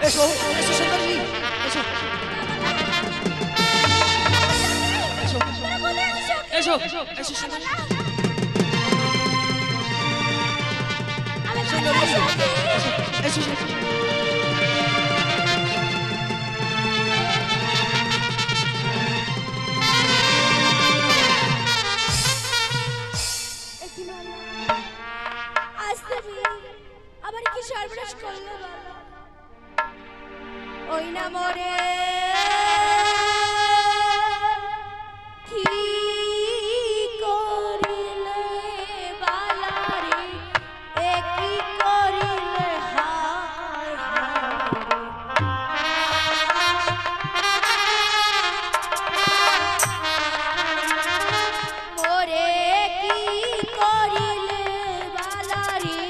এসো এসো সুন্দরী এসো এসো এসো এসো সুন্দরী এসো এসো আবার কি সর্বনাশ করলো ওই না মরে কি করিলে বালারে কি করিলে হায় মোরে কি করিলে বালারে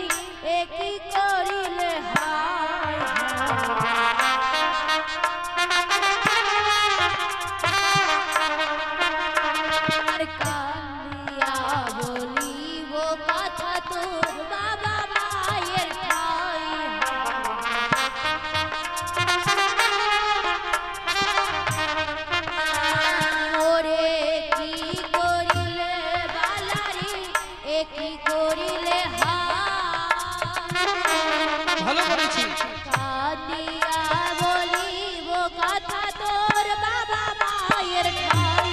কি করিলে হায় আর কান্দিয়া বলিব কথা তোর বাবা মায়ের ঠাই ওরে কি করিলে বালারি কি করিলে ভালো করেছি কাঁদিয়া বলিব কথা তোর বাবা মায়ের ঠাই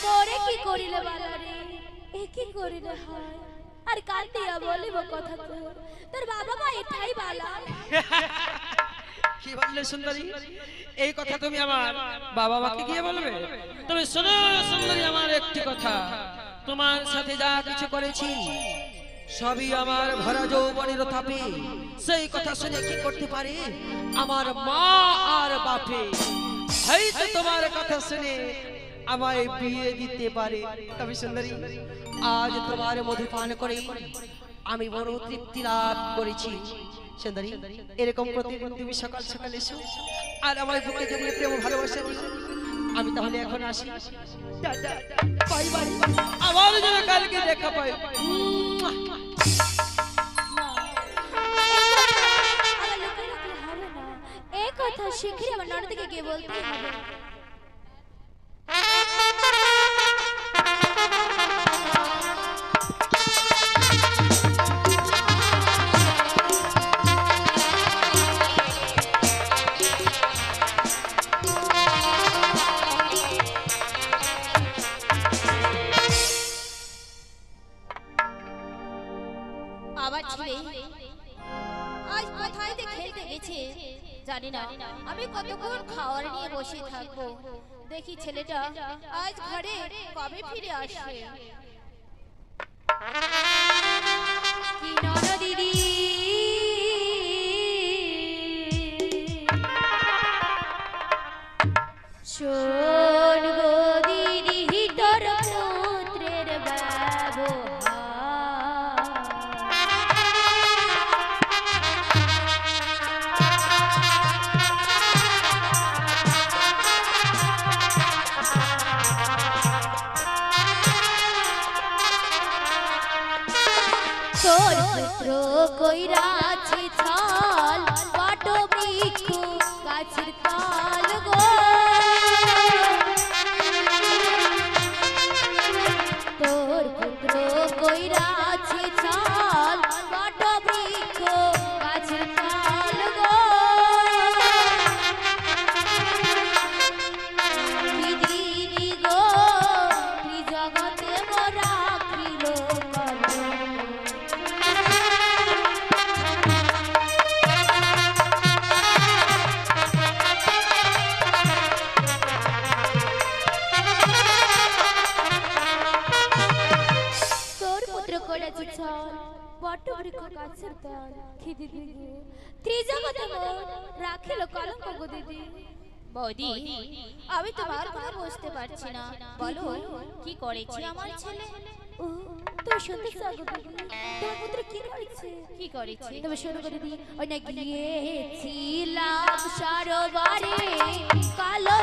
মোরে কি করিলে বালারে কি করিলে হয় আর কাঁদিয়া বলিব কথা তোর বাবা মায়ের ঠাই বালা কি বললে সুন্দরী এই কথা তুমি আমার বাবা মাকে গিয়ে বলবে তবে শোনো সুন্দরী আমার একটি কথা তোমার সাথে যা কিছু করেছি সবই আমার ভরা যৌবনের তাপে সেই কথা শুনে কি করতে পারে আমার মা আর বাপে হয়তো তোমার কথা শুনে আমায় বিয়ে দিতে পারে তবে সুন্দরী আজ তোমার মধু পান করে আমি বড় তৃপ্তি লাভ করেছি সুন্দরী এরকম প্রতিদিন তুমি সকাল সকাল এসো আর আমার বুকে জড়িয়ে প্রেম ভালোবাসা দিও আমি তাহলে এখন আসি টাটা বাই বাই আবার যেন কালকে দেখা পাই এই কথা শিগগিরই আমার ননদকে গিয়ে বলতে হবে আজ কোথায় খেলতে গেছে জানি না আমি কতক্ষণ খাওয়ার নিয়ে বসে থাকবো দেখি ছেলেটা আজ ঘরে কবে ফিরে আসে কি নন দিদি শোন গো দিদি তোর পুত্রের তোর পুত্র কইরাছে ছল বট বৃক্ষ গাছের তল গো তোর পুত্র কইরাছে ছল বট বৃক্ষ গাছের তল গো দিদি গো ত্রিজগতে মোরা ত্রিলো বটবৃক্ষ গাছের তল খিদি দিদি ত্রিজগতে রাখিল কলঙ্ক গো দিদি বৌদি আমি তোমার কথা বুঝতে পারছি না বলো কি করেছে আমার ছেলে তো শুনতে চাও দিদি তোমার পুত্র কি করেছে তবে শোনো গো দিদি ওই না গিয়েছিলাম সরোবরে কালো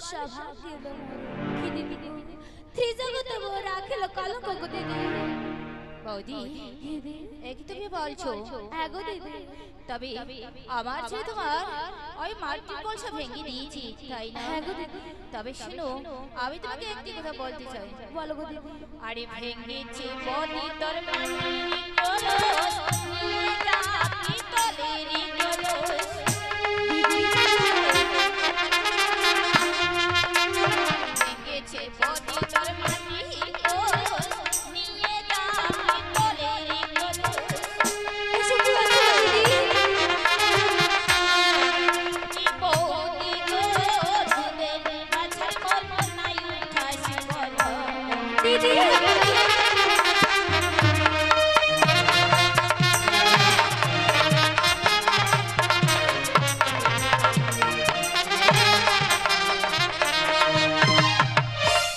কলসা ভাঙিল কি দিদি গো ত্রিজগত রাখিল কলঙ্ক গো দিদি বৌদি দিদি এই কি তুমি বলছো? হ্যাঁ গো দিদি তবে আমার যে তোমার ওই মাটির কলসা ভেঙে দিয়েছি তাই না? হ্যাঁ গো দিদি তবে শোনো, আমি তোমাকে একটি কথা বলতে চাই। বলো গো দিদি আরে ভেঙেছে বনি তোর মাটির কলস, নিয়ে যা পিতলেরই কলস। ভেঙেছে বনি তোর মাটির কলস, নিয়ে যা পিতলেরই কলস। এসব কি বলছো গো দিদি কি বৌদি গো, দুধের বাছার কল নাই উঠাসি বল। দিদি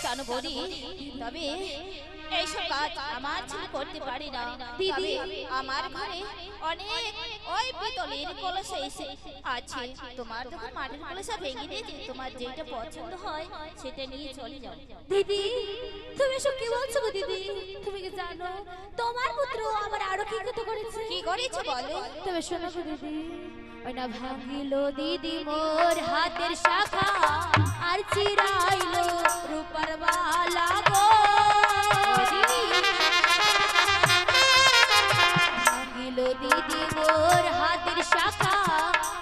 জানো বৌদি, তবে এইসব কাজ আমার ছেলে করতে পারি না। দিদি। তবে আমার ঘরে অনেক ওই পিতলের কলসা এসে আছে। তোমার যখন মাটির কলসা ভেঙে দিয়েছে, তোমার যেটা পছন্দ হয় সেটা নিয়ে চলে যাও। দিদি তুমি এসব কি বলছো গো দিদি তুমি কি জানো তোমার পুত্র আমার আরো কি কত করেছে কি করেছে বলো? তবে শোনো গো দিদি ওই না ভাঙিল দিদি মোর হাতের শাখা আর চিরাইলো রূপার বালা গো ভাঙিল দিদি মোর হাতের শাখা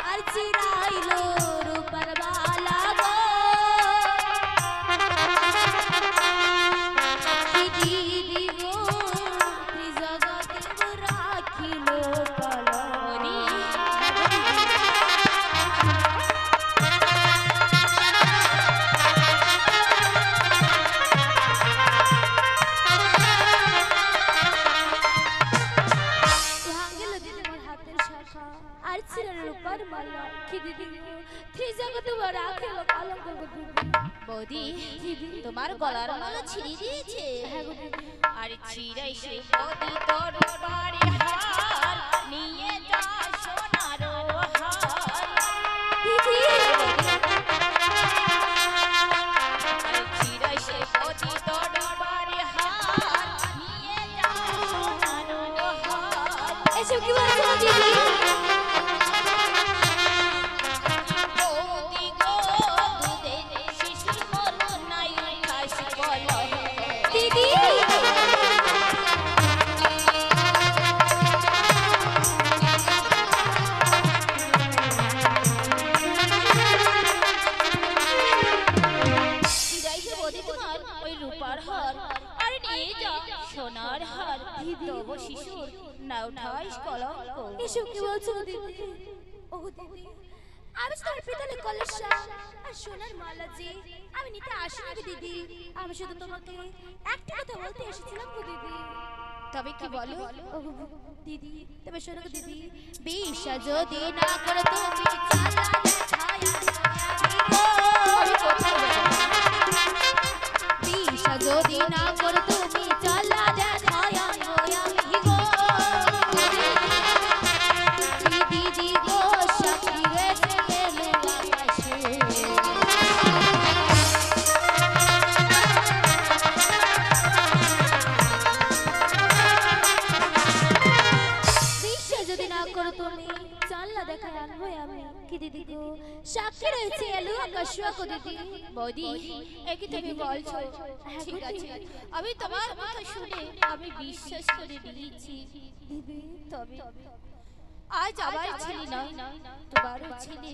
আর চিরাইলো রূপার বালা গো দিদি গো ত্রিজগতে রাখিল কলরি ভাঙিল দিদি মোর হাতের শাখা আর ছিলেন রূপার মালা কি দিদি গো ত্রিজগতে রাখিল কলঙ্ক গো দিদি বৌদি, দিদি তোমার গলার মালা ছিঁড়ে দিয়েছে। হ্যাঁ গো দিদি আর ছিঁড়াই সে বৌদি তোর বাড়ি হার, নিয়ে যা সোনার হার। দিদি আর ছিঁড়াই সে বৌদি তোর বাড়ি হার, নিয়ে যা সোনার হার। এসব কি বলছো গো দিদি বৌদি গো, দুধের শিশুর মন নাই উঠাসি বল। দিদি ছিঁড়াইছে বৌদি তোমার ওই রূপার হার, আর নিয়ে যা সোনার হার। তবু শিশুর না উঠাইস কলঙ্ক। এসব কি বলছো গো দিদি ও দিদি আমি তোমার পিতলের কলসা আর সোনার মালা যে আমি নিতে আসিনি গো দিদি আমি শুধু তোমাকে একটা কথা বলতে এসেছিলাম গো দিদি তবে কি বলো? ও দিদি তবে শোনো গো দিদি বিশ্বাস যদি না করো তুমি চালা দেখায়া আমি কোথায় যাবো? বিশ্বাস যদি না করো তুমি চালা দেখায়া আমি গো দিদি গো সাথী রেখে গেলে আকাশে বিশ্বাস যদি না করো তুমি জানলা দেখায় আনবো আমি কি দিদি গো সাক্ষী রয়েছে এলো আকাশ গো দিদি বৌদি, একই তুমি বলছো। ঠিক আছে, আমি তোমার কথা শুনে আমি বিশ্বাস করে নিয়েছি। দিদি তবে আজ আমার ছেলে নয়, তোমারও ছেলে।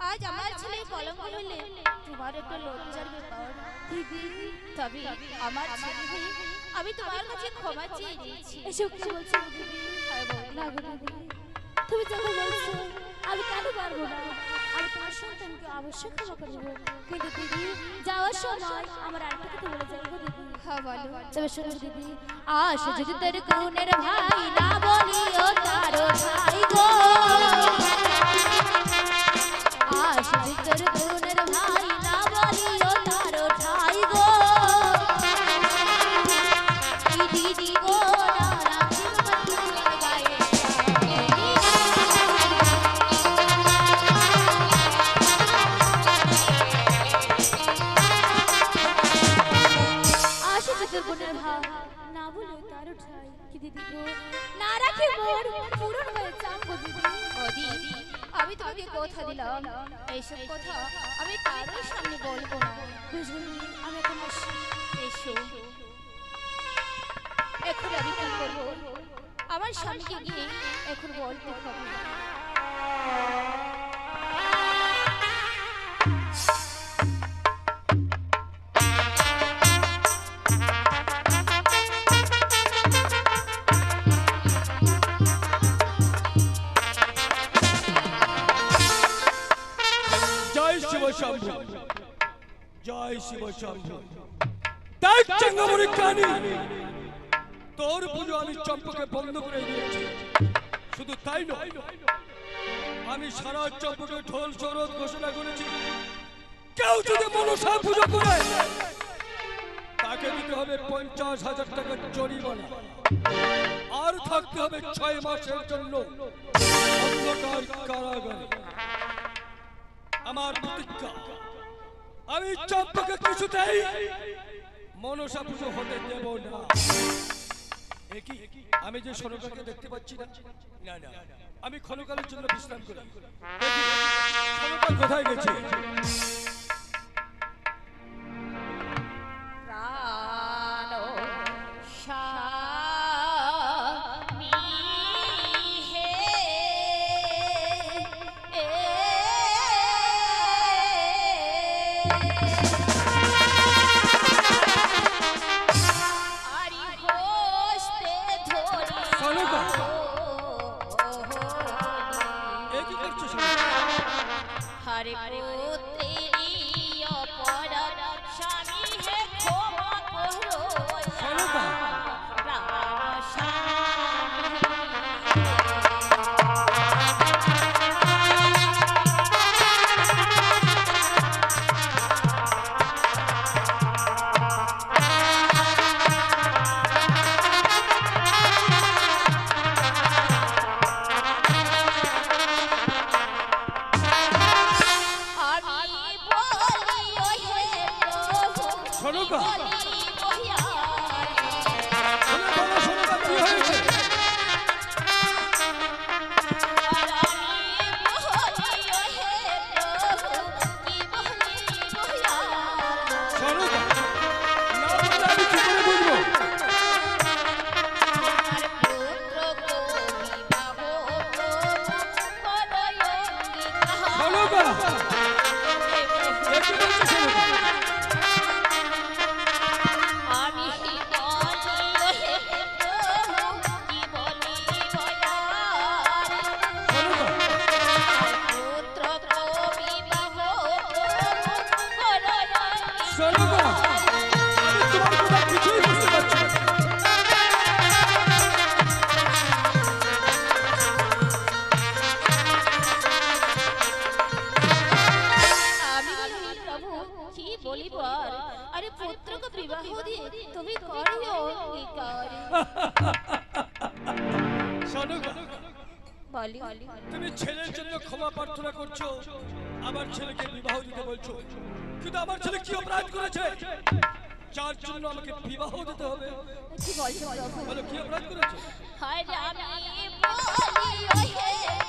আজ আমার ছেলে কলঙ্ক হলে তোমার একটা লজ্জার ব্যাপার। দিদি তবে আমার ছেলে হয়ে আমি তোমার কাছে ক্ষমা চেয়ে নিয়েছি। এসব কি বলছো গো দিদি না গো দিদি তুমি যখন বলছো আমি কেন পারবো না আমি তোমার সন্তানকে অবশ্যই ক্ষমা করবো কিন্তু দিদি যাওয়ার সময় আমার আরেকটা কথা বলে যাই গো দিদি হ্যাঁ বলো। তবে শোনো দিদি আশ যদি তোর কোনের ভাই না বলিও তারো ভাই গো আশ যদি তোর কোনের ভাই না বলিও তারো ঠাই গো দিদি গো না রাখিব গায়ে এসেছে তোর বোনের ভাব না বলে তার উঠাই কি দিদি গো না রাখি মোর পূরণ হয়ে চাপ গো দিদি বৌদি আমি তোমাকে কথা দিলাম এইসব কথা আমি কারোর সামনে বলবো না। বুঝলি আমি এখন আসি এসো এখন আমি কি করবো আমার স্বামীকে গিয়ে এখন বলতে হবে। জয় শিব শম্ভু, জয় শিব শম্ভু। দেখ চঙ্গমণি কানি, তোর পুজো আমি চম্পকে বন্ধ করে দিয়েছি। শুধু তাই নয়, আমি সারা চম্পকে ঢোল সরোদ ঘোষণা করেছি, কেউ যদি মনসা পুজো করে তাকে দিতে হবে 50,000 টাকা জরিমানা, আর থাকতে হবে 6 মাসের জন্য অন্ধকার কারাগারে। আমার প্রতিজ্ঞা, আমি চম্পাকে কিছুতেই মনসা পুজো হতে দেব না। একই আমি যে সনকাকে দেখতে পাচ্ছি না, না না, আমি ক্ষণকালের জন্য বিশ্রাম করি। সনকা কোথায় গেছে? हरे तेरी अपराध स्वामी है क्षमा करो তুমি ছেলের জন্য ক্ষমা প্রার্থনা করছো, আমার ছেলেকে বিবাহ দিতে বলছো, কিন্তু আমার ছেলে কি অপরাধ করেছে যার জন্য আমাকে বিবাহ দিতে হবে? কি বলছো? বলো কি অপরাধ করেছে? হায় আমি বলি ওহে